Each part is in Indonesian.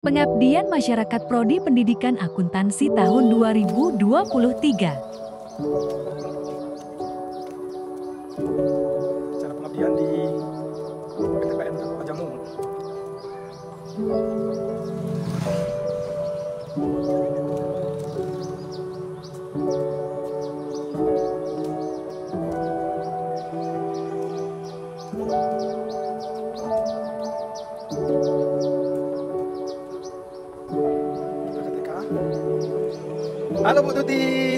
Pengabdian Masyarakat Prodi Pendidikan Akuntansi tahun 2023. Cara pengabdian di PTPN Kota Jamu. Halo Bu Tuti.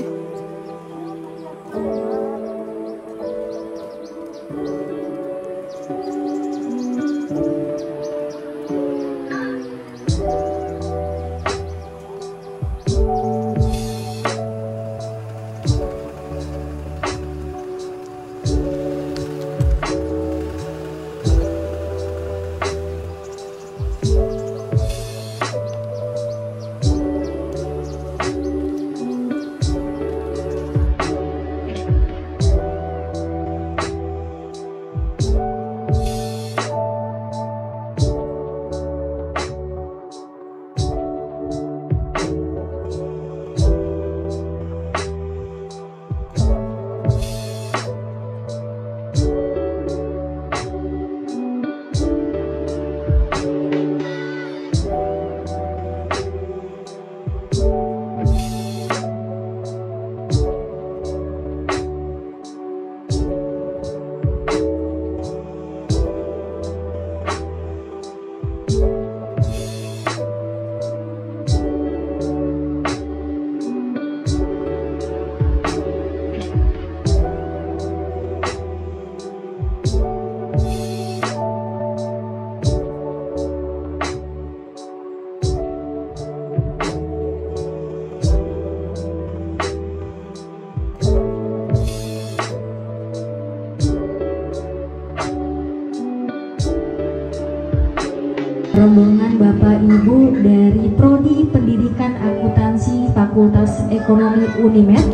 Rombongan Bapak Ibu dari Prodi Pendidikan Akuntansi Fakultas Ekonomi Unimed,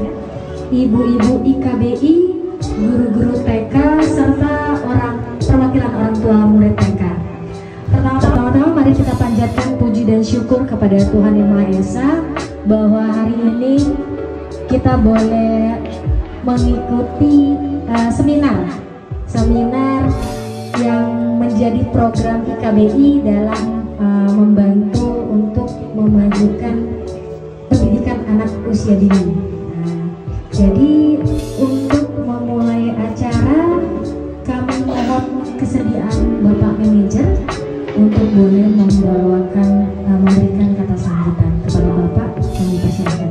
ibu-ibu IKBI, guru-guru TK, serta perwakilan orang tua murid TK. Pertama-tama mari kita panjatkan puji dan syukur kepada Tuhan Yang Maha Esa bahwa hari ini kita boleh mengikuti seminar yang menjadi program IKBI dalam membantu untuk memajukan pendidikan anak usia dini. Jadi untuk memulai acara kami mohon kesediaan Bapak Manajer untuk boleh memberikan kata sambutan kepada Bapak. Kami persilakan.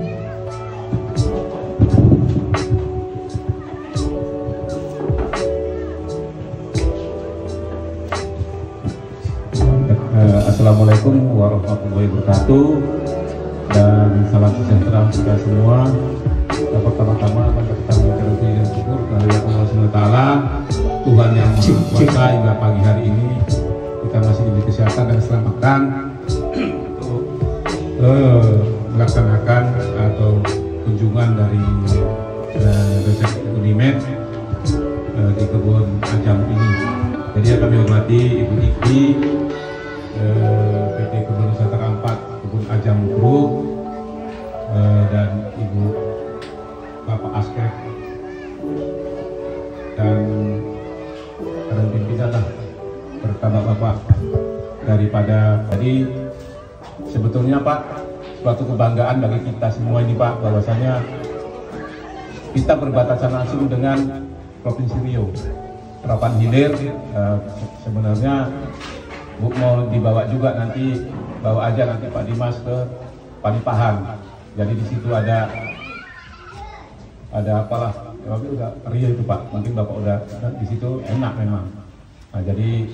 Assalamualaikum warahmatullahi wabarakatuh, dan salam sejahtera untuk kita semua. Pertama-tama kita mengucapkan puji dan syukur kehadirat Allah SWT, Tuhan yang Maha Kuasa, hingga pagi hari ini kita masih diberi kesehatan dan keselamatan untuk melaksanakan atau kunjungan dari dosen Unimed di kebun Ajam ini. Jadi yang kami hormati Ibu Ikti, PT Kebun Nusantara 4 Kebun Ajam Group, dan Ibu Bapak Askep dan pimpinan pertama Bapak daripada. Jadi sebetulnya Pak, suatu kebanggaan bagi kita semua ini Pak, bahwasanya kita berbatasan langsung dengan Provinsi Riau. Harapan Hilir sebenarnya Bu mau dibawa juga, nanti bawa aja nanti Pak Dimas ke Panipahan. Jadi di situ ada apalah, tapi udah Rio itu Pak. Mungkin Bapak udah di situ enak memang. Nah, jadi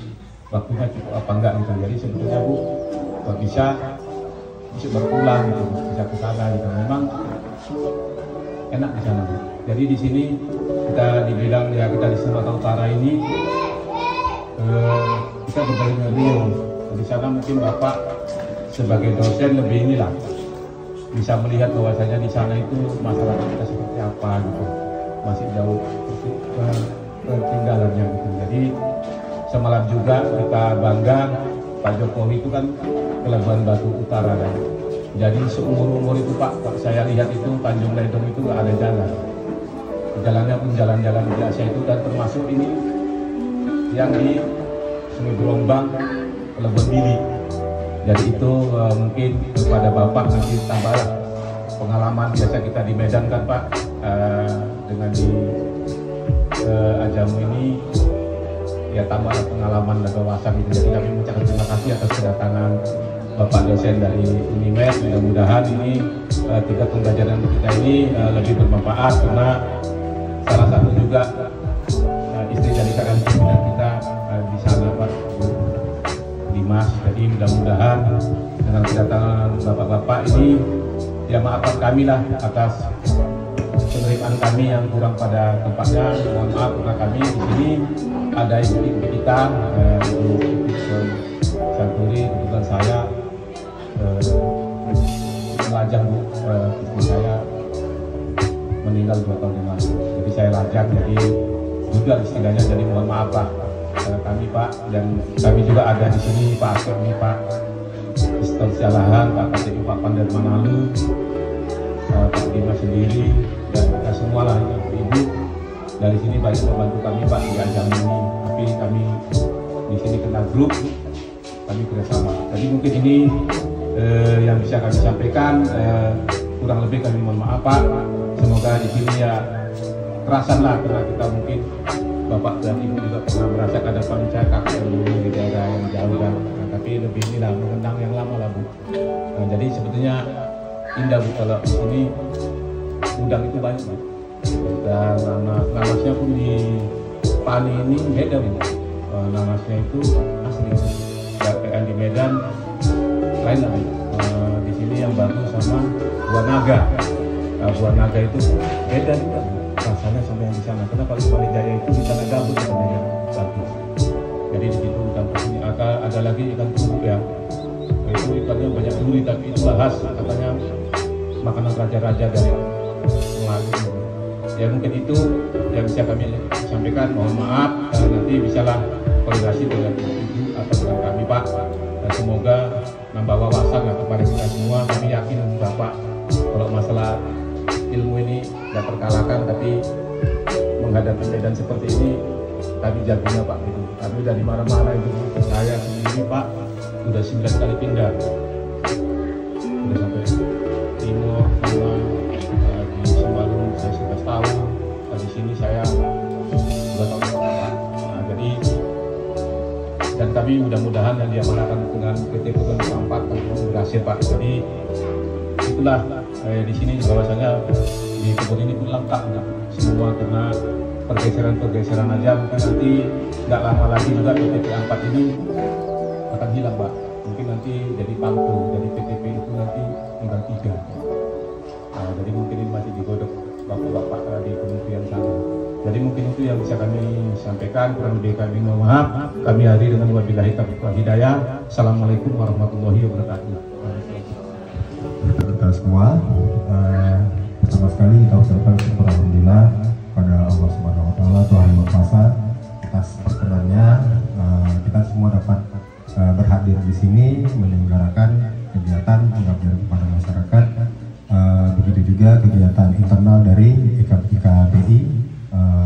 waktunya cukup apa enggak gitu. Jadi sebetulnya Bu bisa berulang gitu, bisa ke sana gitu. Memang enak di sana Bu. Jadi di sini kita dibilang ya, kita di Sumatera Utara ini kita berbalik dengan Rio. Di sana mungkin Bapak sebagai dosen lebih inilah bisa melihat bahwasanya di sana itu masyarakat kita seperti apa gitu, masih jauh ketinggalannya gitu. Jadi semalam juga kita bangga Pak Jokowi itu kan Pelabuhan Batu Utara. Dan jadi seumur-umur itu Pak, saya lihat itu Tanjung Ledong itu nggak ada jalan. Jalannya pun jalan-jalan biasa itu, dan termasuk ini yang di Sungai Gelombang, Pelabuhan Bili. Jadi itu mungkin kepada Bapak nanti tambahlah pengalaman biasa kita di Medan kan Pak, dengan di Ajamu ini ya tambahlah pengalaman dan wawasan gitu. Jadi kami mengucapkan terima kasih atas kedatangan Bapak dosen dari Unimed. Mudah-mudahan ini tingkat pembelajaran kita ini lebih bermanfaat, karena salah satu juga istri dari kakak pimpinan kita di sana Pak Dimas. Jadi mudah-mudahan dengan kedatangan bapak-bapak ini ya maafkan kami lah atas penerimaan kami yang kurang pada tempatnya. Mohon maaf karena kami di sini ada ibu kita, Ibu Santuri, kebetulan saya lajang Bu, istri saya meninggal 2 tahun yang lalu. Jadi saya lajang, jadi juga istilahnya, jadi mohon maaf Pak kami Pak, dan kami juga ada di sini Pak Asker nih Pak Istor Sialahan, Pak KTU Pak Pandar Manalu, Pak Dimas sendiri, dan kita semua lah ibu dari sini banyak membantu kami Pak di ajang ini. Tapi kami di sini kena grup, kami bersama. Jadi mungkin ini yang bisa kami sampaikan, kurang lebih kami mohon maaf Pak. Semoga di sini ya kerasan lah, karena kita mungkin Bapak dan Ibu juga pernah merasakan ada pancak kakek dulu di daerah yang jauh kan. Nah, tapi lebih inilah mengenang yang lama lah Bu. Nah, jadi sebetulnya indah Bu kalau di sini udang itu banyak Bu. Dan nanasnya pun di Pani ini beda Bu. Nanasnya itu asli. Yang di Medan lain lah. Di sini yang bagus sama buah naga. Buah naga itu beda juga rasanya sama yang di sana. Karena kalau di Bali Jaya itu di sana gabut katanya bagus. Jadi di situ ikan ini ada lagi ikan turu ya. Itu ikannya banyak duri, tapi itu khas katanya makanan raja-raja dari Melayu. Ya mungkin itu yang bisa kami sampaikan. Mohon maaf, nanti bisalah koordinasi dengan Ibu atau dengan kami Pak. Dan semoga nambah wawasan lah kepada kita semua. Kami yakin Bapak kalau masalah ilmu ini tidak terkalahkan, tapi menghadapi medan seperti ini kami jagonya Pak gitu. Kami udah di mana-mana itu. Saya sendiri Pak udah 9 kali pindah, udah sampai Timur sama di Sembalun saya 11 tahun, di sini saya 2 tahun Pak. Nah, jadi dan kami mudah-mudahan yang diamanahkan dengan PT Pegang Sampat berhasil Pak. Jadi itulah di sini bahwasanya di kebun ini pun lengkap enggak? Semua karena pergeseran aja, mungkin nanti nggak lama lagi juga PTP 4 ini akan hilang Pak. Mungkin nanti jadi pangku, jadi PTP itu nanti tinggal 3. Nah, jadi mungkin ini masih digodok bapak-bapak di kementerian sana. Jadi mungkin itu yang bisa kami sampaikan. Kurang lebih kami mohon maaf. Kami hadir dengan wabillahi taufiq wal hidayah. Assalamualaikum warahmatullahi wabarakatuh. Kita semua, pertama sekali kita ucapkan syukur alhamdulillah pada Allah Subhanahu Wa Taala, Tuhan Yang Maha Kuasa, atas perkenannya kita semua dapat berhadir di sini menyelenggarakan kegiatan pengabdian kepada masyarakat. Begitu juga kegiatan internal dari IKBI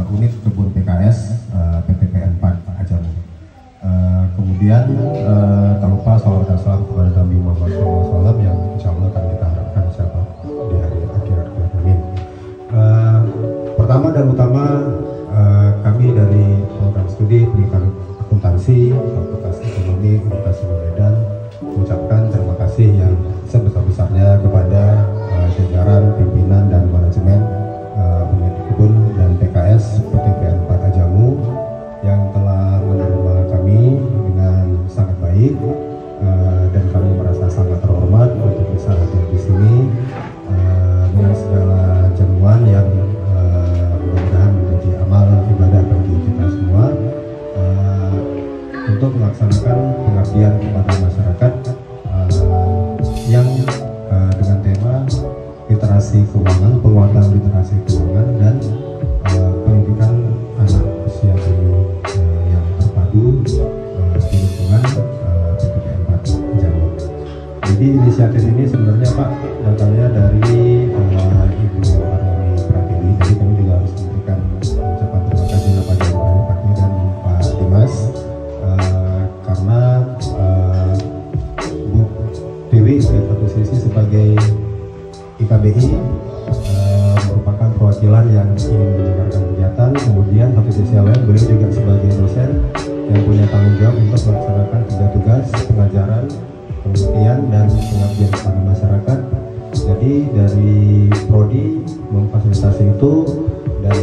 unit kebun PKS PTPN 4 Ajamu. Kemudian tak lupa salawat dan salam kepada Nabi Muhammad SAW yang insya Allah akan kita harapkan siapa di hari akhirat. Amin. Pertama dan utama kami dari program studi pendidikan akuntansi Fakultas Ekonomi Universitas Medan mengucapkan terima kasih yang sebesar-besarnya kepada jajaran pimpinan dan manajemen unit kebun dan PKS PTPN 4 Ajamu yang telah menerima kami dengan sangat baik, dan kami merasa sangat terhormat untuk bisa hadir di sini dengan segala jamuan yang mudah-mudahan menjadi amal ibadah bagi kita semua untuk melaksanakan pengabdian kepada masyarakat yang dengan tema literasi keuangan, penguatan literasi keuangan dan pendidikan anak usia dini yang terpadu di lingkungan PTPN 4 Jawa. inisiatif ini sebenarnya Pak datangnya dari Ibu Harmoni Pratiwi. Jadi kami juga harus memberikan ucapan terima kasih kepada Ibu Harmoni dan Pak Dimas karena Bu Dewi di satu sisi sebagai IKBI merupakan perwakilan yang ingin menyebarkan kegiatan, kemudian satu sisi lain beliau juga sebagai dosen yang punya tanggung jawab untuk melaksanakan 3 tugas pengajaran, penelitian dan pengabdian kepada masyarakat. Jadi dari Prodi memfasilitasi itu dan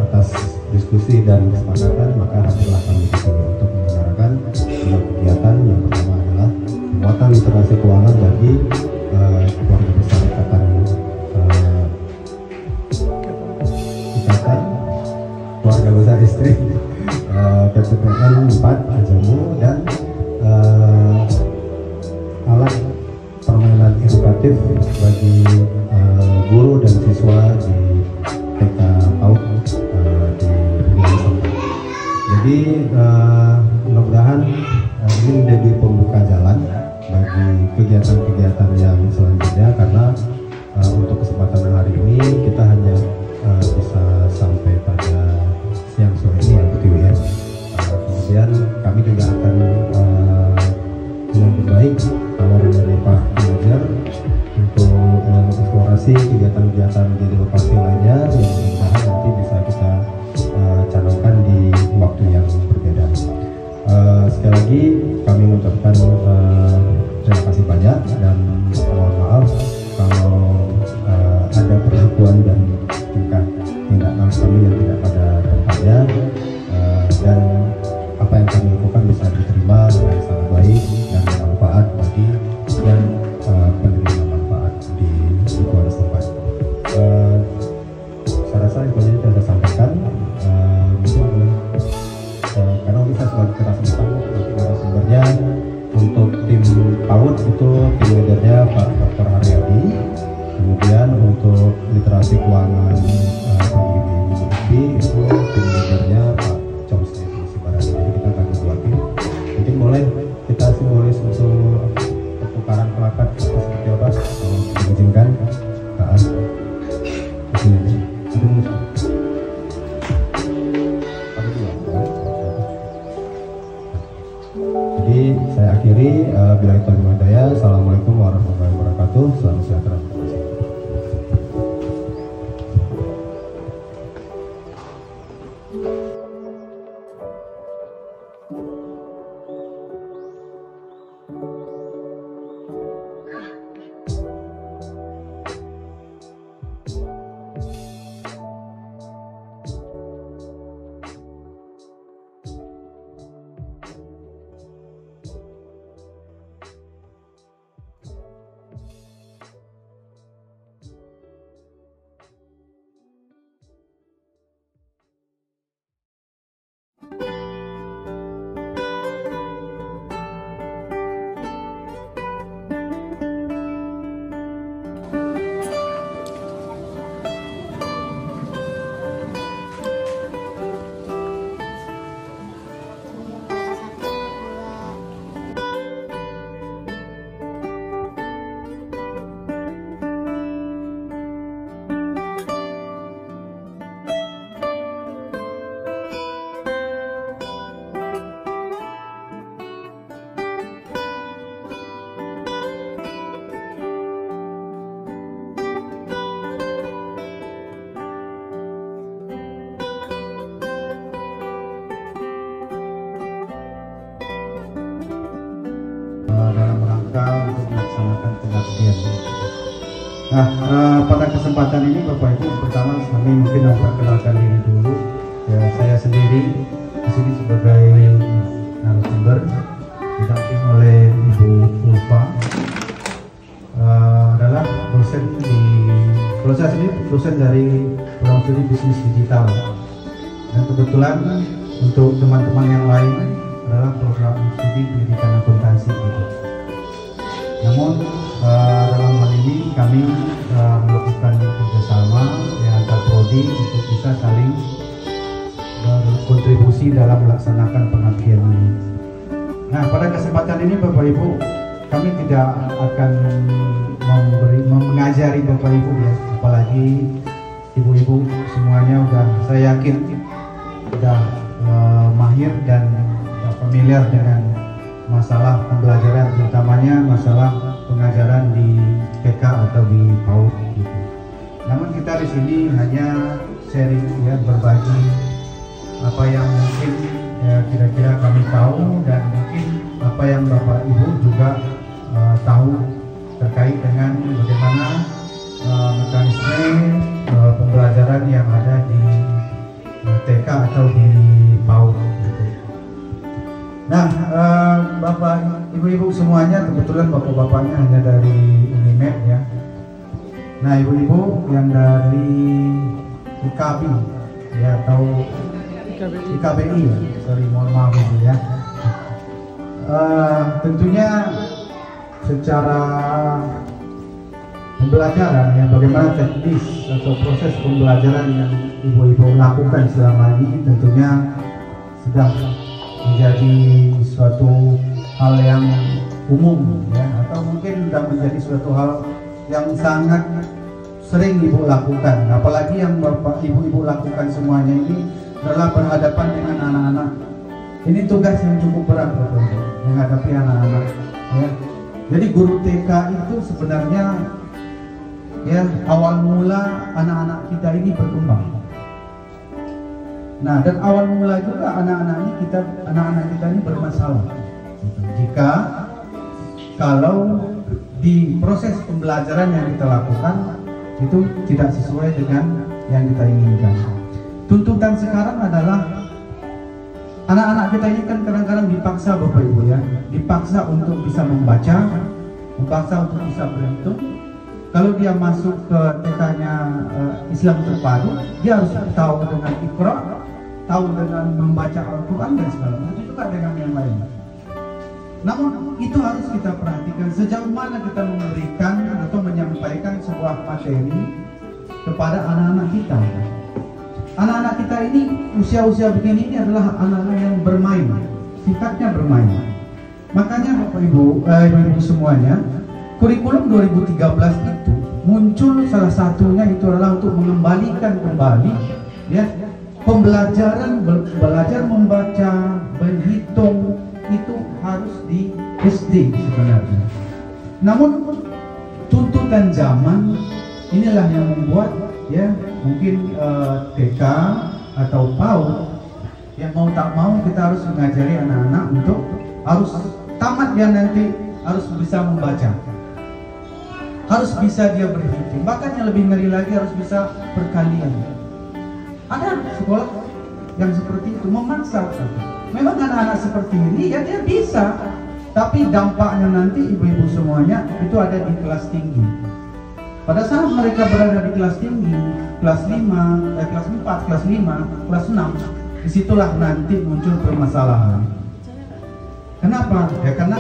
atas diskusi dan kesepakatan maka hadirlah kami di sini untuk menyelenggarakan kegiatan yang pertama adalah penguatan literasi keuangan bagi keluarga besar ikatan keluarga besar istri PPPN 4 Ajamu dan alat permainan edukatif bagi guru dan siswa di TK PAUD di wilayah Sumbar. Jadi mudah-mudahan ini menjadi pembuka jalan bagi kegiatan-kegiatan yang selanjutnya karena untuk kesempatan hari ini kita hanya bisa sampai pada siang sore ini yang PTWM. Kemudian kami juga akan menyambut baik tawaran dari Pak Manajer untuk mengeksplorasi kegiatan-kegiatan di lokasi lainnya yang mudah-mudahan nanti bisa kita canangkan di waktu yang berbeda. Sekali lagi kami mengucapkan terima kasih banyak dan mohon maaf kalau ada perlakuan dan tindak kami yang tidak pada tempatnya dan apa yang kami lakukan bisa diterima dengan sangat baik dan bermanfaat bagi dan penerima manfaat di lingkungan setempat. Saya rasa itu yang saya sampaikan. Karena bisa sebagai kerasmutan narasumbernya untuk tim PAUD itu tim leadernya Pak Dr. Haryadi, kemudian untuk literasi keuangan bagi ibu itu tim leadernya Pak Chomsky Sibarani. Jadi kita akan dua tim. Mungkin boleh kita simbolis untuk pertukaran plakat seperti apa kalau diizinkan. Jadi saya akhiri bila itu hidayah. Assalamualaikum warahmatullahi wabarakatuh. Selamat sejahtera. untuk melaksanakan pengabdian. Nah, pada kesempatan ini Bapak Ibu, pertama kami mungkin memperkenalkan diri dulu. Ya, saya sendiri di sini sebagai narasumber didampingi oleh Ibu Ulfa, adalah dosen di, kalau saya sendiri dosen dari program studi bisnis digital. Dan kebetulan untuk teman-teman yang lain adalah program studi pendidikan akuntansi gitu. Namun dalam hal ini kami melakukan kerjasama yang antar prodi untuk bisa saling berkontribusi dalam melaksanakan pengabdian ini. Nah, pada kesempatan ini Bapak Ibu, kami tidak akan mengajari Bapak Ibu ya, apalagi ibu-ibu semuanya saya yakin udah mahir dan familiar dengan masalah pembelajaran, terutamanya masalah pengajaran di TK atau di PAUD gitu. Namun kita di sini hanya sharing ya, berbagi apa yang mungkin ya kira-kira kami tahu dan mungkin apa yang Bapak Ibu juga tahu terkait dengan bagaimana mekanisme pembelajaran yang ada di TK atau di PAUD gitu. Nah, Bapak Ibu-ibu semuanya, kebetulan Bapak-bapaknya hanya dari UNIMED ya. Nah, Ibu-ibu yang dari IKB ya, atau IKBI, sorry, mohon maaf Ibu ya. Tentunya secara pembelajaran ya, bagaimana teknis atau proses pembelajaran yang ibu-ibu lakukan selama ini tentunya sudah menjadi suatu hal yang umum ya, atau mungkin sudah menjadi suatu hal yang sangat sering ibu lakukan. Apalagi yang Bapak Ibu lakukan semuanya ini adalah berhadapan dengan anak-anak. Ini tugas yang cukup berat Bapak Ibu, menghadapi anak-anak ya. Jadi guru TK itu sebenarnya ya awal mula anak-anak kita ini berkembang. Nah, dan awal mula juga anak-anak kita ini bermasalah. Jika kalau di proses pembelajaran yang kita lakukan itu tidak sesuai dengan yang kita inginkan. Tuntutan sekarang adalah anak-anak kita ini kan kadang-kadang dipaksa Bapak Ibu ya, dipaksa untuk bisa membaca, dipaksa untuk bisa berhitung. Kalau dia masuk ke TK-nya Islam terpadu, dia harus tahu dengan Iqra, tahu dengan membaca Al-Quran dan segala macam, juga dengan yang lain. Namun itu harus kita perhatikan sejauh mana kita memberikan atau menyampaikan sebuah materi kepada anak-anak kita. Anak-anak kita ini usia-usia begini ini adalah anak-anak yang bermain, sifatnya bermain. Makanya Bapak Ibu, Ibu semuanya, kurikulum 2013 itu muncul salah satunya itu adalah untuk mengembalikan kembali ya pembelajaran belajar membaca, berhitung itu harus di SD sebenarnya. Namun tuntutan zaman inilah yang membuat ya mungkin TK atau PAUD yang mau tak mau kita harus mengajari anak-anak untuk harus tamat dia nanti harus bisa membaca, harus bisa dia berhitung, bahkan yang lebih ngeri lagi harus bisa perkalian. Ada sekolah yang seperti itu memaksa. Memang anak-anak seperti ini ya dia bisa, tapi dampaknya nanti ibu-ibu semuanya itu ada di kelas tinggi. Pada saat mereka berada di kelas tinggi, kelas 5, kelas 4, kelas 5, kelas 6, disitulah nanti muncul permasalahan. Kenapa? Ya karena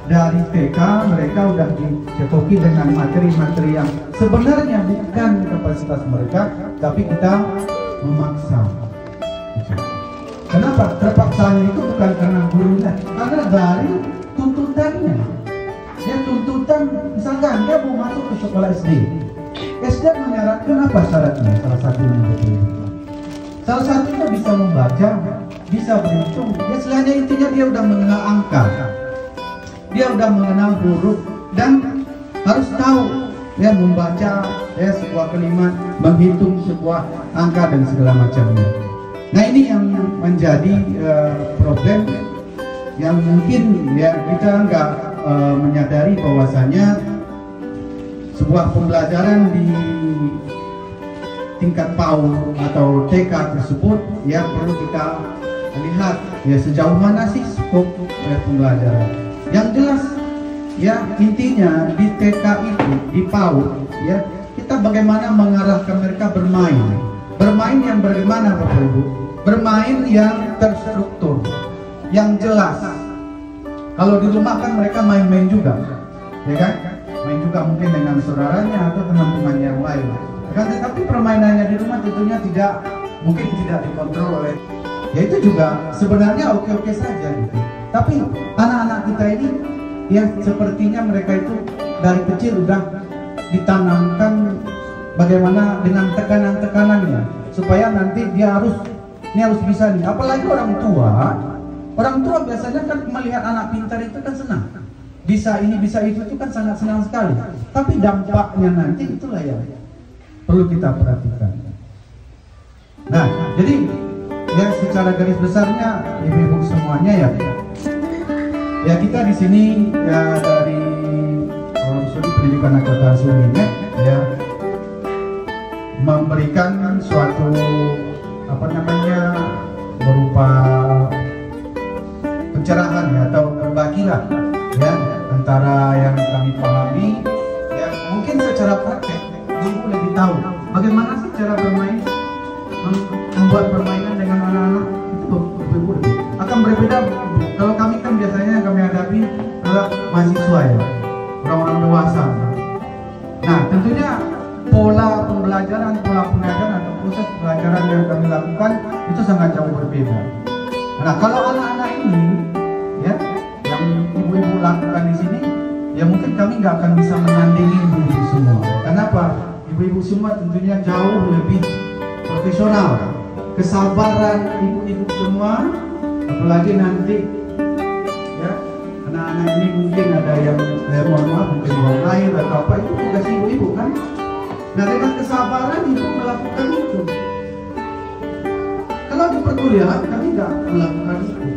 dari TK mereka udah dicekoki dengan materi-materi yang sebenarnya bukan kapasitas mereka, tapi kita memaksa. Kenapa? Terpaksanya itu bukan karena gurunya, karena dari tuntutannya. Ya tuntutan, misalkan dia mau masuk ke sekolah SD. SD menyarankan apa syaratnya? Salah satunya begini. Salah satunya bisa membaca, bisa berhitung. Ya selainnya intinya dia udah mengenal angka, dia udah mengenal huruf dan harus tahu ya membaca ya sebuah kalimat, menghitung sebuah angka dan segala macamnya. Nah ini yang menjadi problem yang mungkin ya kita nggak menyadari bahwasanya sebuah pembelajaran di tingkat PAUD atau TK tersebut ya perlu kita lihat ya sejauh mana sih skop pembelajaran. Yang jelas ya intinya di TK itu di PAUD ya kita bagaimana mengarahkan mereka bermain. Bermain yang bagaimana Bapak Ibu? Bermain yang terstruktur, yang jelas. Kalau di rumah kan mereka main-main juga, ya kan? Main juga mungkin dengan saudaranya atau teman-teman yang lain. Kan tetapi permainannya di rumah tentunya mungkin tidak dikontrol oleh. Ya itu juga sebenarnya oke-oke saja gitu. Tapi anak-anak kita ini ya sepertinya mereka itu dari kecil udah ditanamkan bagaimana dengan tekanan-tekanannya supaya nanti dia harus bisa nih. Apalagi orang tua biasanya kan melihat anak pintar itu kan senang, bisa ini bisa itu kan sangat senang sekali. Tapi dampaknya nanti itulah yang perlu kita perhatikan. Nah, jadi ya secara garis besarnya ibu-ibu semuanya ya kita di sini ya dari Studi Pendidikan Akuntansi UNIMED ya memberikan suatu berupa pencerahan ya atau berbagilah ya antara yang kami pahami ya mungkin secara praktek ibu lebih tahu bagaimana sih cara bermain membuat permainan dengan anak-anak itu ibu akan berbeda. Kalau kami kan biasanya yang kami hadapi adalah mahasiswa ya, orang-orang dewasa. Nah tentunya pola pembelajaran, pola pengajaran atau proses pelajaran yang kami lakukan itu sangat jauh berbeda. Nah kalau anak-anak ini ya yang ibu-ibu lakukan di sini ya mungkin kami nggak akan bisa menandingi ibu-ibu semua. Kenapa? Ibu-ibu semua tentunya jauh lebih profesional, kesabaran ibu-ibu semua, apalagi nanti ya anak-anak ini mungkin ada yang mohon maaf mungkin buang air atau apa itu tugas ibu-ibu kan. Nah dengan kesabaran ibu melakukan itu. Kalau di perkuliahan kami nggak melakukan itu.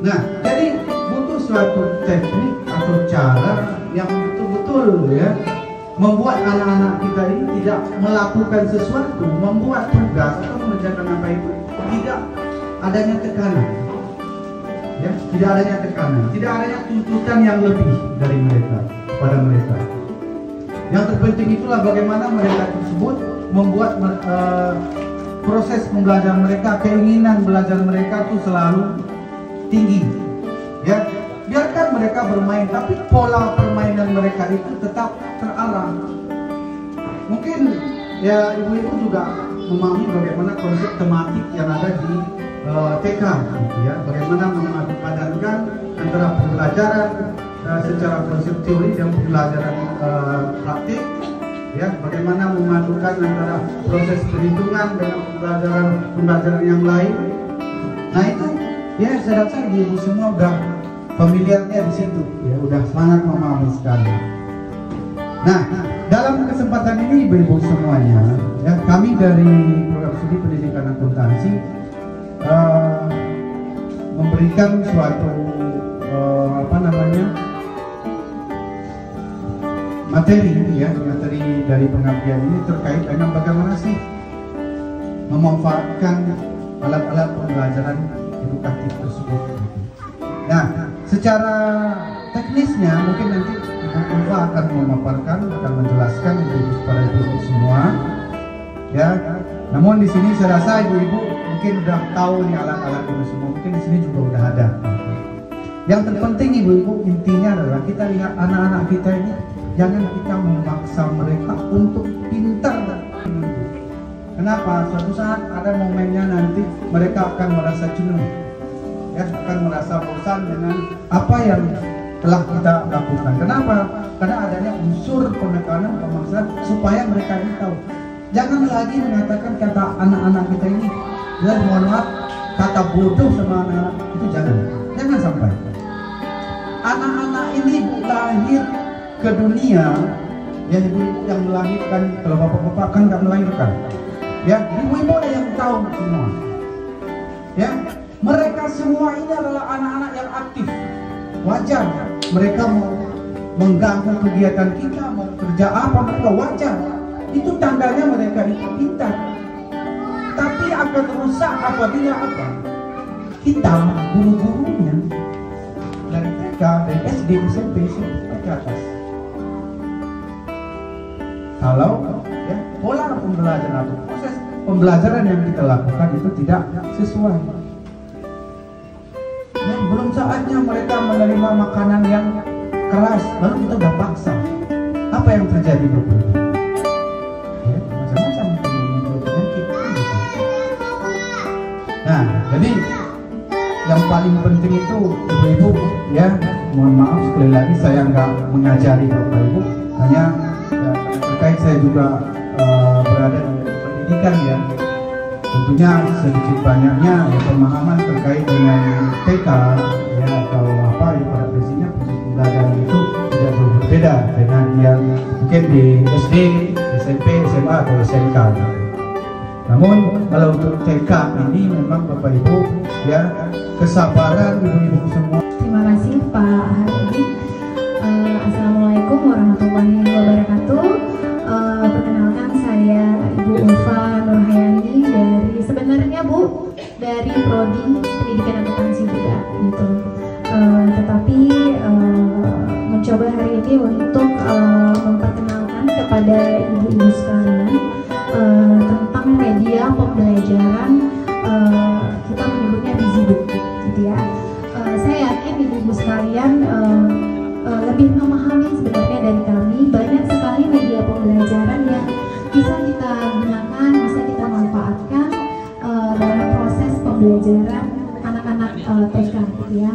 Nah jadi butuh suatu teknik atau cara yang betul-betul ya membuat anak-anak kita ini tidak melakukan sesuatu, membuat tugas atau mengerjakan apa itu tidak adanya tekanan, ya tidak adanya tekanan, tidak adanya tuntutan yang lebih dari mereka kepada mereka. Yang terpenting itulah bagaimana mereka tersebut membuat proses pembelajaran mereka, keinginan belajar mereka itu selalu tinggi, ya. Biarkan mereka bermain, tapi pola permainan mereka itu tetap terarah. Mungkin ya ibu-ibu juga memahami bagaimana konsep tematik yang ada di TK, gitu ya. Bagaimana memadupadankan antara pembelajaran secara konsep teori dan pembelajaran praktik, ya. Bagaimana memadukan antara proses perhitungan dengan pembelajaran yang lain. Nah itu ya saya rasa ibu semua udah familiarnya di situ, ya udah sangat memahami sekali. Nah, dalam kesempatan ini ibu-ibu semuanya, ya kami dari Program Studi Pendidikan Akuntansi memberikan suatu materi, ya materi dari pengabdian ini terkait dengan bagaimana sih memanfaatkan alat-alat pembelajaran edukatif tersebut. Nah, secara teknisnya mungkin nanti Ibu Ulfa akan memaparkan, akan menjelaskan kepada ibu-ibu semua, ya. Namun di sini saya rasa ibu-ibu mungkin udah tahu nih alat-alat ini semua, mungkin di sini juga udah ada. Yang terpenting ibu-ibu intinya adalah kita lihat anak-anak kita ini jangan kita memaksa mereka untuk pintar. Kenapa? Suatu saat ada momennya nanti mereka akan merasa jenuh. Ya, akan merasa bosan dengan apa yang telah kita lakukan. Kenapa? Karena adanya unsur penekanan, pemaksaan supaya mereka ini tahu. Jangan lagi mengatakan kata anak-anak kita ini, ya mohon maaf, kata bodoh sama anak-anak itu jangan sampai. Anak-anak ini lahir ke dunia, ya ibu-ibu yang melahirkan, kalau bapak-bapak kan nggak melahirkan, ya ibu-ibu yang tahu semua, ya. Mereka semua ini adalah anak-anak yang aktif. Wajar mereka mau mengganggu kegiatan kita, mau kerja apa mereka wajar. Itu tandanya mereka itu pintar. Tapi akan rusak apabila apa? Kita guru-gurunya dari TK, dari SD, SMP sampai ke atas. Kalau ya pola pembelajaran atau proses pembelajaran yang kita lakukan itu tidak sesuai. Belum saatnya mereka menerima makanan yang keras, lalu kita udah paksa. Apa yang terjadi Bapak? Ya, macam-macam penyakit. Nah, jadi yang paling penting itu ibu-ibu ya mohon maaf sekali lagi saya nggak mengajari Bapak Ibu, hanya ya, terkait saya juga berada di pendidikan ya. Tentunya sedikit banyaknya ya pemahaman terkait dengan TK ya atau apa ya pada prinsipnya pembelajaran itu tidak jauh berbeda dengan yang mungkin di SD, SMP, SMA atau SMK. Namun kalau untuk TK ini memang Bapak Ibu ya kesabaran ibu-ibu semua. Terima kasih Pak Harudi. Assalamualaikum warahmatullahi wabarakatuh. Perkenalkan saya Ibu Ulfa Nurhayani dari sebenarnya Bu dari Prodi Pendidikan Akuntansi juga gitu. Tetapi mencoba hari ini untuk memperkenalkan kepada ibu-ibu sekalian tentang media pembelajaran, kita menyebutnya BiziBook gitu ya. Saya yakin ibu-ibu sekalian lebih memahami sebenarnya dari kami. Banyak sekali media pembelajaran yang bisa kita gunakan, bisa kita manfaatkan dalam proses pembelajaran anak-anak TK gitu ya.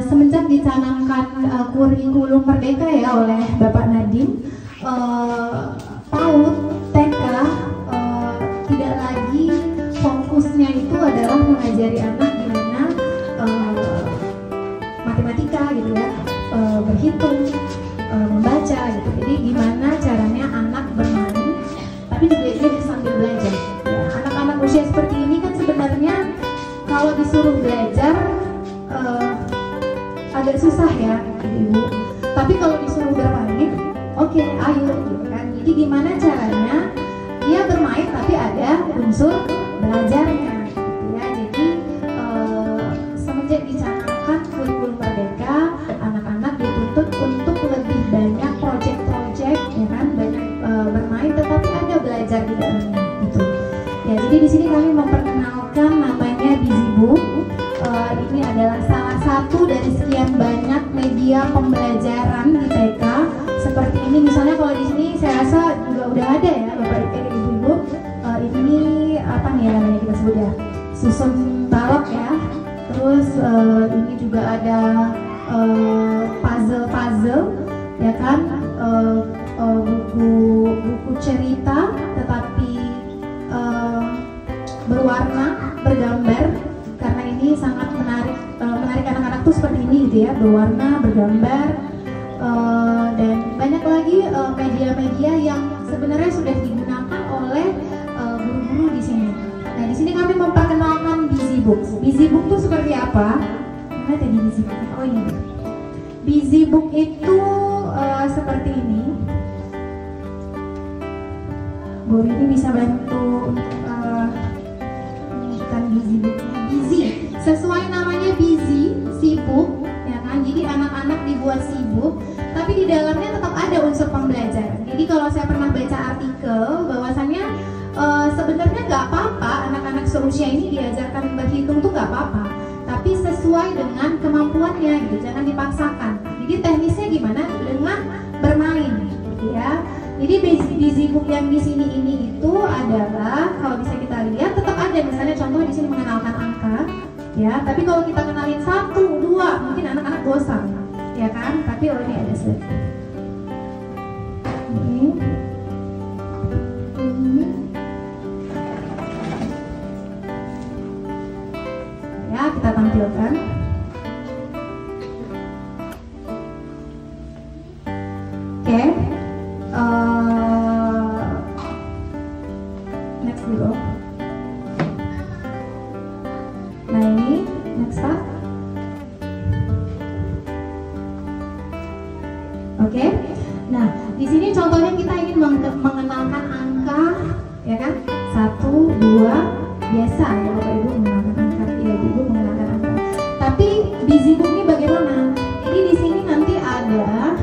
Semenjak dicanangkan kurikulum Merdeka ya oleh Bapak Nadiem, PAUD TK tidak lagi fokusnya itu adalah mengajari anak gimana matematika gitu ya, berhitung, membaca gitu. Jadi gimana caranya anak bermain, tapi juga dia sambil belajar. Ya, anak-anak usia seperti ini kan sebenarnya kalau disuruh belajar agak susah ya, ibu. Tapi kalau disuruh bermain, oke, ayo gitu kan. Jadi gimana caranya dia bermain tapi ada unsur belajarnya gitu ya. Jadi semenjak dicanangkan kurikulum Merdeka, anak-anak dituntut untuk lebih banyak proyek-proyek ya kan, banyak bermain tetapi ada belajar di dalamnya gitu. Ya, jadi di sini kami memperkenalkan namanya BiziBook. Ini adalah salah satu dari sekian banyak media pembelajaran di TK. Seperti ini misalnya, kalau di sini saya rasa juga udah ada ya Bapak Ibu. Ini apa nih ya namanya kita sebut ya, susun balok ya. Terus ini juga ada puzzle ya kan, buku cerita tetapi berwarna, bergambar, karena ini sangat menarik anak-anak tuh seperti ini gitu ya, berwarna, bergambar, dan banyak lagi media-media yang sebenarnya sudah digunakan oleh guru-guru di sini. Nah, di sini kami memperkenalkan BiziBook. BiziBook itu seperti apa? Mana tadi BiziBook? Oh ini. BiziBook itu seperti ini. Bu ini bisa bantu untuk menunjukkan BiziBooknya. Busy, sesuai namanya busy, sibuk, ya kan? Jadi anak-anak dibuat sibuk, tapi di dalamnya tetap ada unsur pembelajaran. Jadi kalau saya pernah baca artikel bahwasannya sebenarnya nggak apa-apa anak-anak seusia ini diajarkan berhitung tuh nggak apa-apa, tapi sesuai dengan kemampuannya gitu, jangan dipaksakan. Jadi teknisnya gimana? Dengan bermain, gitu ya. Jadi BiziBook yang di sini ini itu adalah kalau bisa kita lihat tetap ada, misalnya contoh di sini mengenalkan angka, ya. Tapi kalau kita kenalin 1, 2, mungkin anak-anak bosan, ya kan? Tapi ini ada slide. Ini. Ya, kita tampilkan. Oke. Next dulu. Nah ini next Pak. Oke. Nah di sini contohnya kita ingin mengenalkan angka, ya kan? 1, 2, biasa ya Bapak Ibu mengenalkan angka, ya Ibu mengenalkan angka. Tapi BiziBook ini bagaimana? Jadi di sini nanti ada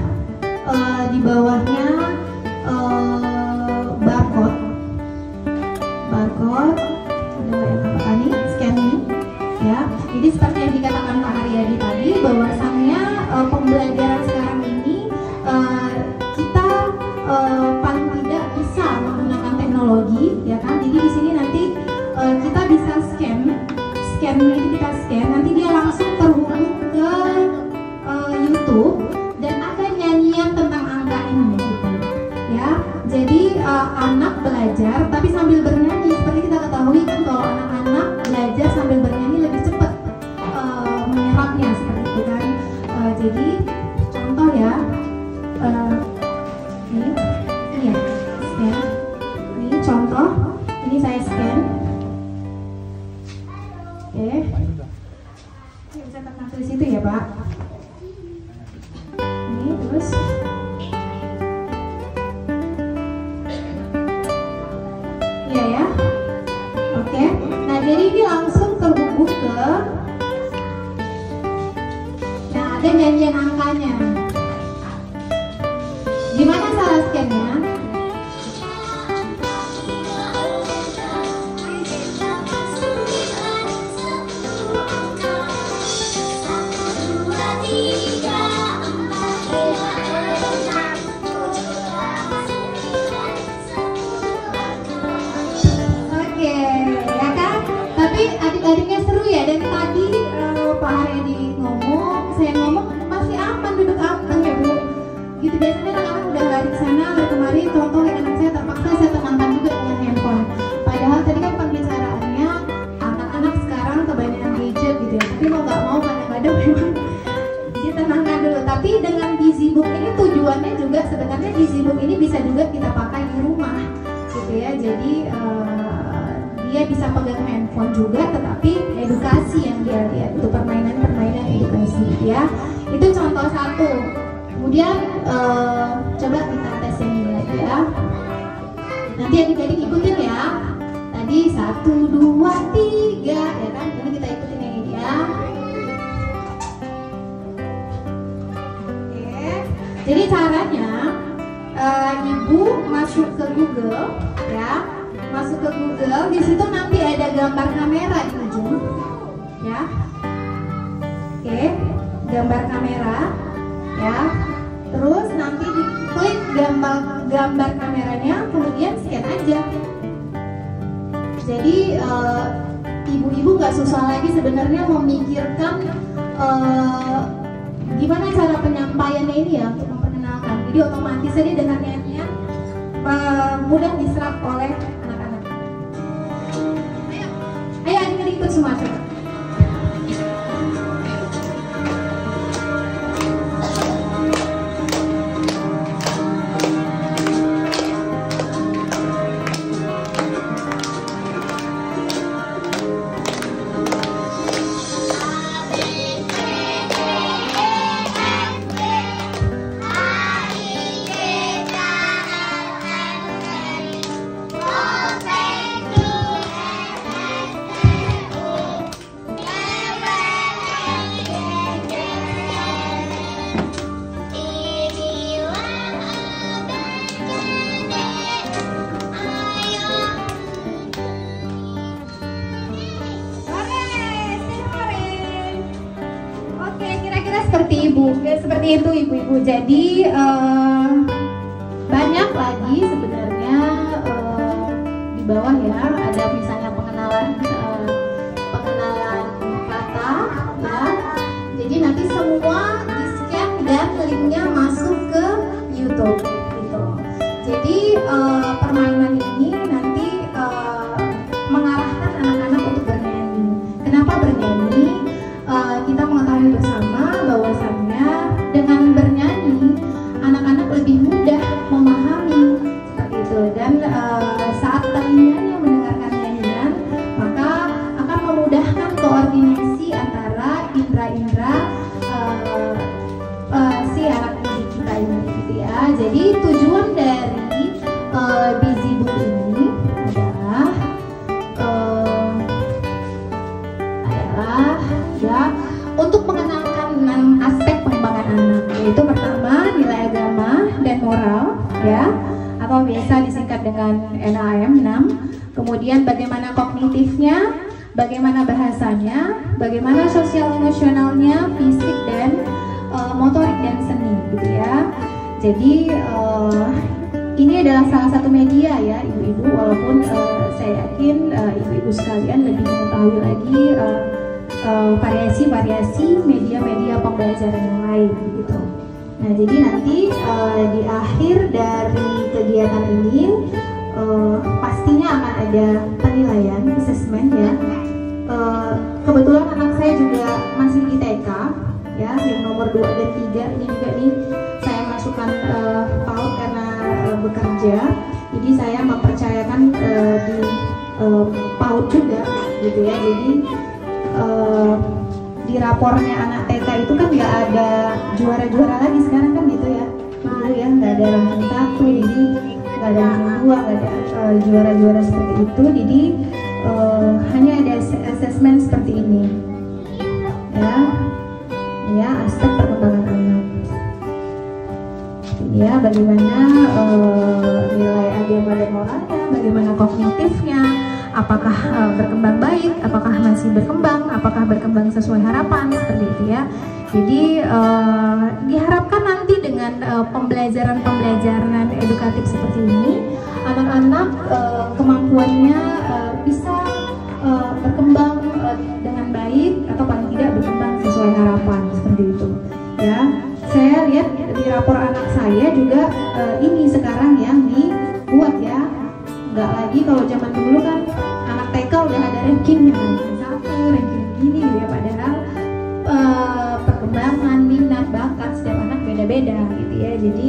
di bawahnya barcode, ada yang apa tadi, scanning, ya. Jadi seperti yang dikatakan Pak Haryadi tadi, bahwasannya pembelajaran sekarang ini kita paling tidak bisa menggunakan teknologi, ya kan. Jadi di sini nanti kita bisa scan ini kita scan, nanti dia langsung terhubung ke YouTube dan ada nyanyian tentang angka ini gitu. Ya, jadi anak belajar tapi sambil bernyanyi. Seperti kita ketahui kan kalau anak-anak belajar sambil bernyanyi lebih cepat menyerapnya seperti itu kan. Jadi contoh ya, ini ya scan. Ini contoh, ini saya scan. Oke, ini bisa tekan tulis itu ya Pak. Ini terus. Iya ya. Oke. Nah, jadi ini langsung terhubung ke. Nah, ada nyanyian angkanya. Gimana cara scan-nya? Adik-adiknya seru ya, dari tadi Pak Haryadi ngomong, saya ngomong masih aman, duduk aman ya Bu. Gitu biasanya anak-anak udah lari ke sana, lari kemari, contoh anak saya terpaksa saya tenangkan juga dengan handphone. Padahal tadi kan pembicaraannya anak-anak sekarang kebanyakan gadget gitu ya, tapi mau nggak mau kadang-kadang memang ditenangkan dulu. Tapi dengan Bizibook ini tujuannya juga sebenarnya Bizibook ini bisa juga kita pakai di rumah gitu ya. Jadi dia bisa pegang handphone juga, tetapi edukasi yang dia lihat itu permainan-permainan edukasi ya. Itu contoh satu. Kemudian coba kita tes yang ini lagi ya. Nanti adik-adik ikutin ya. Tadi 1, 2, 3 ya kan. Ini kita ikutin yang ini ya. Oke. Jadi caranya Ibu masuk ke Google ya. Masuk ke Google, di situ nanti ada gambar kamera di ujung, ya. Oke, gambar kamera, ya. Terus nanti diklik gambar kameranya, kemudian scan aja. Jadi ibu-ibu nggak susah lagi sebenarnya memikirkan gimana cara penyampaiannya ini ya untuk memperkenalkan. Jadi otomatis aja dengan nyanyian mudah diserap oleh ayo adik-adik ikut semua coba. Seperti itu ibu-ibu. Jadi banyak lagi sebenarnya di bawah ya, ada misalnya pengenalan kata ya. Jadi nanti semua di scan dan linknya masuk ke YouTube gitu. Jadi permainan ini nanti mengarahkan anak-anak untuk bernyanyi. Kenapa bernyanyi? Kita mengetahui bersama bahwasannya dengan bernyanyi anak-anak lebih mudah memahami seperti itu, dan saat telinganya mendengarkan nyanyian maka akan memudahkan koordinasi antara indera-indera si anak didik kita ini gitu ya. Jadi tujuan dari Bizibook ini adalah ya untuk mengenalkan 6 aspek pengembangan anak, yaitu pertama nilai agama dan moral ya, atau biasa disingkat dengan NAM 6. Kemudian bagaimana kognitifnya, bagaimana bahasanya, bagaimana sosial emosionalnya, fisik dan motorik dan seni gitu ya. Jadi ini adalah salah satu media ya ibu-ibu, walaupun saya yakin ibu-ibu sekalian lebih mengetahui lagi variasi-variasi media-media pembelajaran yang lain gitu. Nah, jadi nanti di akhir dari kegiatan ini pastinya akan ada penilaian, assessment ya. Kebetulan anak saya juga masih di TK ya, yang nomor 2 dan 3 ini juga nih saya masukkan PAUD karena bekerja. Jadi saya mempercayakan di PAUD juga gitu ya. Jadi di rapornya anak TK itu kan nggak ada juara-juara lagi sekarang kan gitu ya, malu ya, nggak ada ranking 1, jadi nggak ada ranking 2, nggak ada juara-juara seperti itu. Jadi hanya ada assessment seperti ini ya, aspek perkembangan anak ya, bagaimana nilai ADM moralnya, bagaimana kognitifnya, apakah berkembang baik, apakah masih berkembang, apakah berkembang sesuai harapan, seperti itu ya. Jadi diharapkan nanti dengan pembelajaran edukatif seperti ini, anak-anak kemampuannya bisa berkembang dengan baik, atau paling tidak berkembang sesuai harapan, seperti itu ya. Saya lihat di rapor anak saya juga ini sekarang yang dibuat ya, nggak lagi kalau zaman dulu kan anak TK udah ada rankingnya, ranking 1, ranking gini ya, padahal perkembangan, minat, bakat setiap anak beda-beda gitu ya. Jadi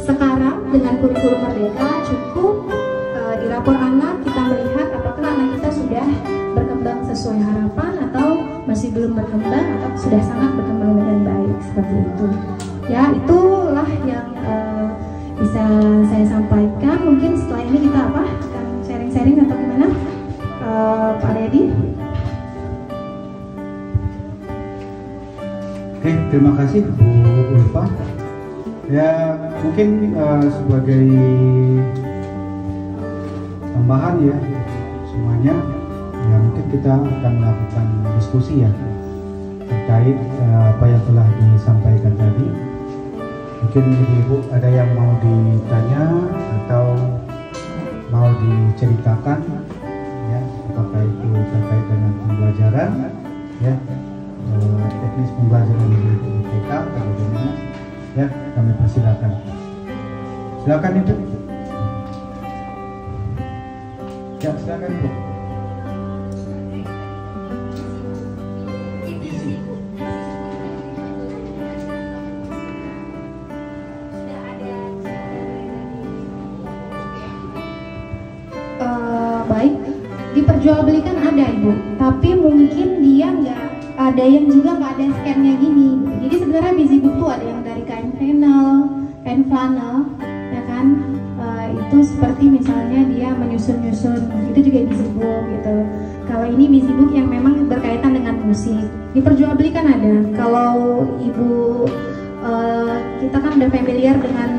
sekarang dengan kurikulum Merdeka cukup di rapor anak kita melihat apakah anak kita sudah berkembang sesuai harapan atau masih belum berkembang atau sudah sangat berkembang dengan baik, seperti itu ya. Itulah yang bisa saya sampaikan. Mungkin setelah ini kita akan sharing-sharing atau gimana, Pak Dedi? Oke, terima kasih Bu Ulfa. Ya, mungkin sebagai tambahan ya semuanya, ya mungkin kita akan melakukan diskusi ya terkait apa yang telah disampaikan tadi. Mungkin ibu-ibu ada yang mau ditanya atau mau diceritakan ya, apakah itu terkait dengan pembelajaran ya, teknis pembelajaran di TK atau bagaimana ya, kami persilakan. Silakan Ibu. Ya, silakan Ibu. Baik, diperjualbelikan ada Ibu, tapi mungkin dia nggak ada, yang juga nggak ada scan-nya gini. Jadi sebenarnya BusyBook tuh ada yang dari kain flannel, ya kan? Itu seperti misalnya dia menyusun-nyusun, itu juga BusyBook gitu. Kalau ini BusyBook yang memang berkaitan dengan musik, diperjualbelikan ada. Kalau Ibu kita kan udah familiar dengan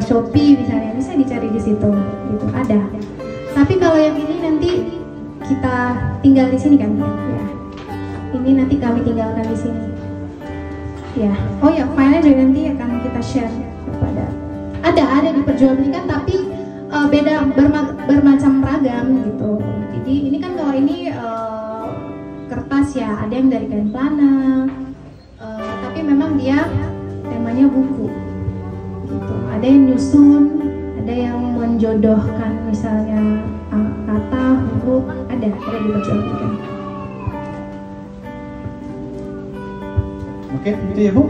Shopee misalnya, bisa dicari di situ, gitu ada. Tapi kalau yang ini nanti kita tinggal di sini kan, ya. Ini nanti kami tinggalkan di sini. Ya, oh ya, filenya juga nanti akan kita share kepada. Ada diperjualbelikan, tapi beda, bermacam ragam gitu. Jadi ini kan kalau ini kertas ya, ada yang dari kain plana, tapi memang dia temanya buku. Gitu. Ada yang nyusun, ada yang menjodohkan misalnya kata, huruf, ada diperjualbelikan. Oke, itu ya Bu.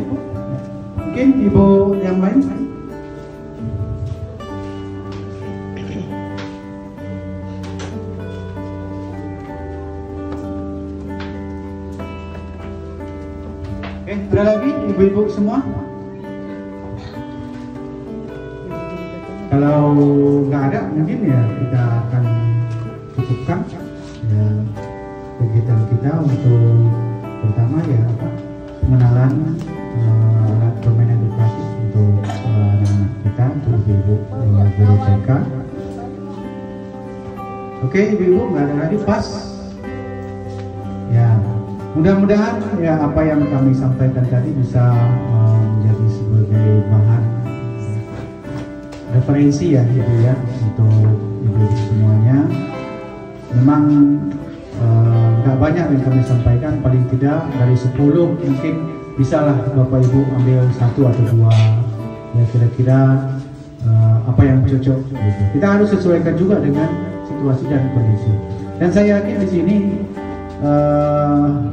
Mungkin Ibu yang lain. Oke, ada lagi ibu-ibu semua? Kalau nggak ada, mungkin ya kita akan cukupkan ya kegiatan kita untuk pertama ya apa, pengenalan alat permainan edukasi untuk anak-anak kita, untuk ibu-ibu guru TK. Oke, ibu-ibu nggak ada lagi, pas ya. Mudah-mudahan ya apa yang kami sampaikan tadi bisa menjadi sebagai bahan referensi ya Ibu ya, untuk ibu-ibu semuanya. Memang nggak banyak yang kami sampaikan, paling tidak dari 10 mungkin bisalah Bapak Ibu ambil 1 atau 2 ya kira-kira apa yang cocok gitu. Kita harus sesuaikan juga dengan situasi dan kondisi. Dan saya yakin di sini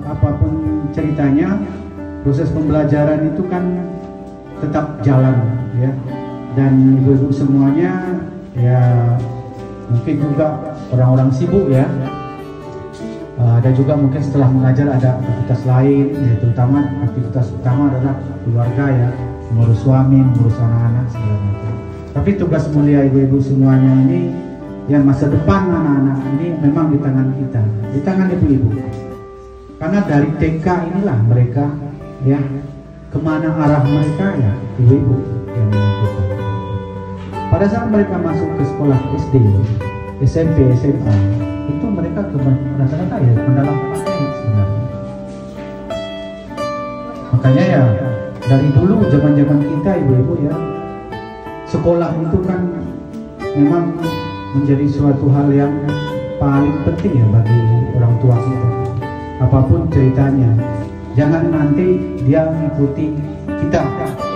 apapun ceritanya, proses pembelajaran itu kan tetap jalan ya. Dan ibu-ibu semuanya ya mungkin juga orang-orang sibuk ya. Dan juga mungkin setelah mengajar ada aktivitas lain, yaitu aktivitas utama adalah keluarga ya, mengurus suami, mengurus anak-anak segala macam. Tapi tugas mulia ibu-ibu semuanya ini, yang masa depan anak-anak ini memang di tangan kita, di tangan ibu-ibu. Karena dari TK inilah mereka ya, kemana arah mereka ya ibu-ibu yang menentukan. Pada saat mereka masuk ke sekolah SD, SMP, SMA, itu mereka rata-rata ya mendalam materi sebenarnya. Makanya ya dari dulu zaman-zaman kita ibu-ibu ya, sekolah itu kan memang menjadi suatu hal yang paling penting ya bagi orang tua kita. Apapun ceritanya, jangan nanti dia mengikuti kita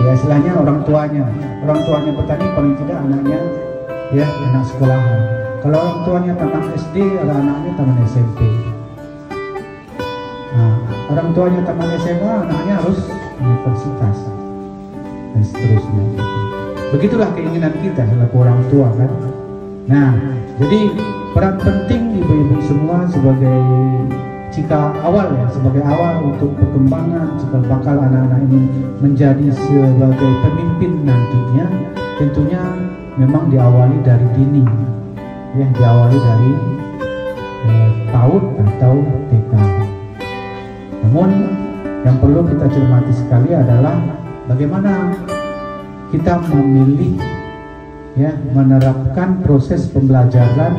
ya, istilahnya orang tuanya petani, paling tidak anaknya ya anak sekolahan. Kalau orang tuanya taman SD, anak-anaknya taman SMP. Nah, orang tuanya taman SMA, anaknya harus universitas dan seterusnya. Begitulah keinginan kita selaku orang tua kan. Nah, jadi peran penting ibu-ibu semua sebagai sebagai awal untuk perkembangan cikal bakal anak-anak ini menjadi sebagai pemimpin nantinya, tentunya memang diawali dari dini. Ya, diawali dari PAUD atau TK. Namun yang perlu kita cermati sekali adalah bagaimana kita memilih ya, menerapkan proses pembelajaran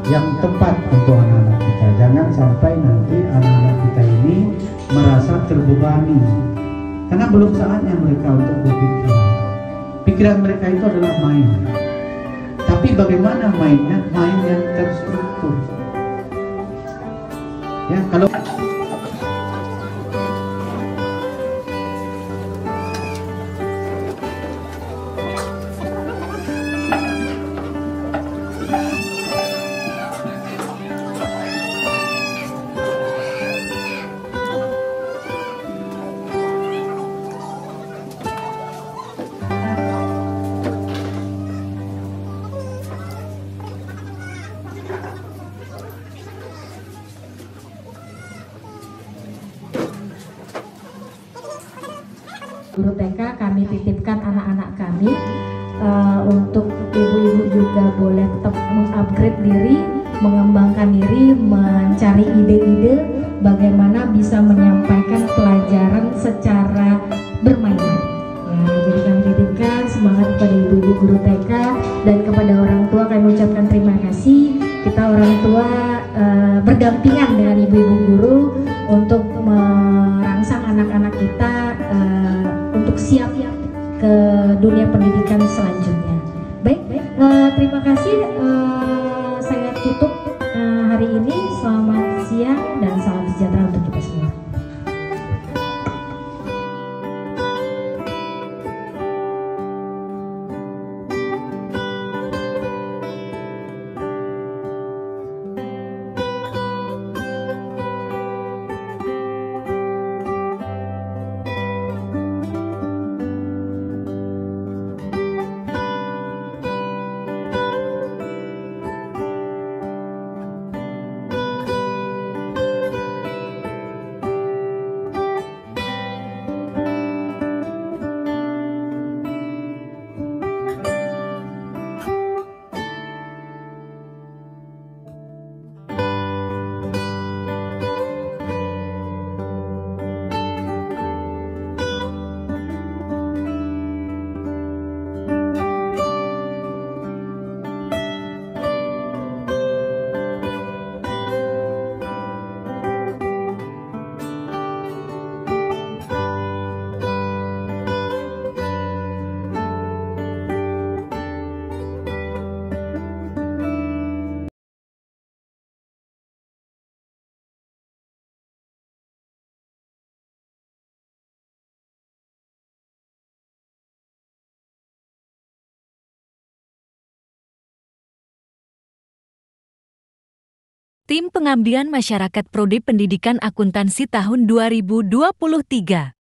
yang tepat untuk anak-anak kita. Jangan sampai nanti anak-anak kita ini merasa terbebani, karena belum saatnya mereka untuk berpikir. Pikiran mereka itu adalah main. Tapi bagaimana mainnya? Main yang terstruktur. Ya, kalau guru TK kami titipkan anak-anak kami untuk ibu-ibu juga boleh tetap mengupgrade diri, mengembangkan diri, mencari ide-ide bagaimana bisa menyampaikan pelajaran secara bermain-main. Nah, jadi kami titipkan semangat kepada ibu-ibu guru TK dan kepada orang tua kami ucapkan terima kasih. Kita orang tua berdampingan dengan ibu-ibu guru untuk merangsang anak-anak kita untuk siap ke dunia pendidikan selanjutnya. Baik, terima kasih. Saya tutup hari ini. Selamat siang dan salam sejahtera untuk kita semua. Tim Pengabdian Masyarakat Prodi Pendidikan Akuntansi tahun 2023.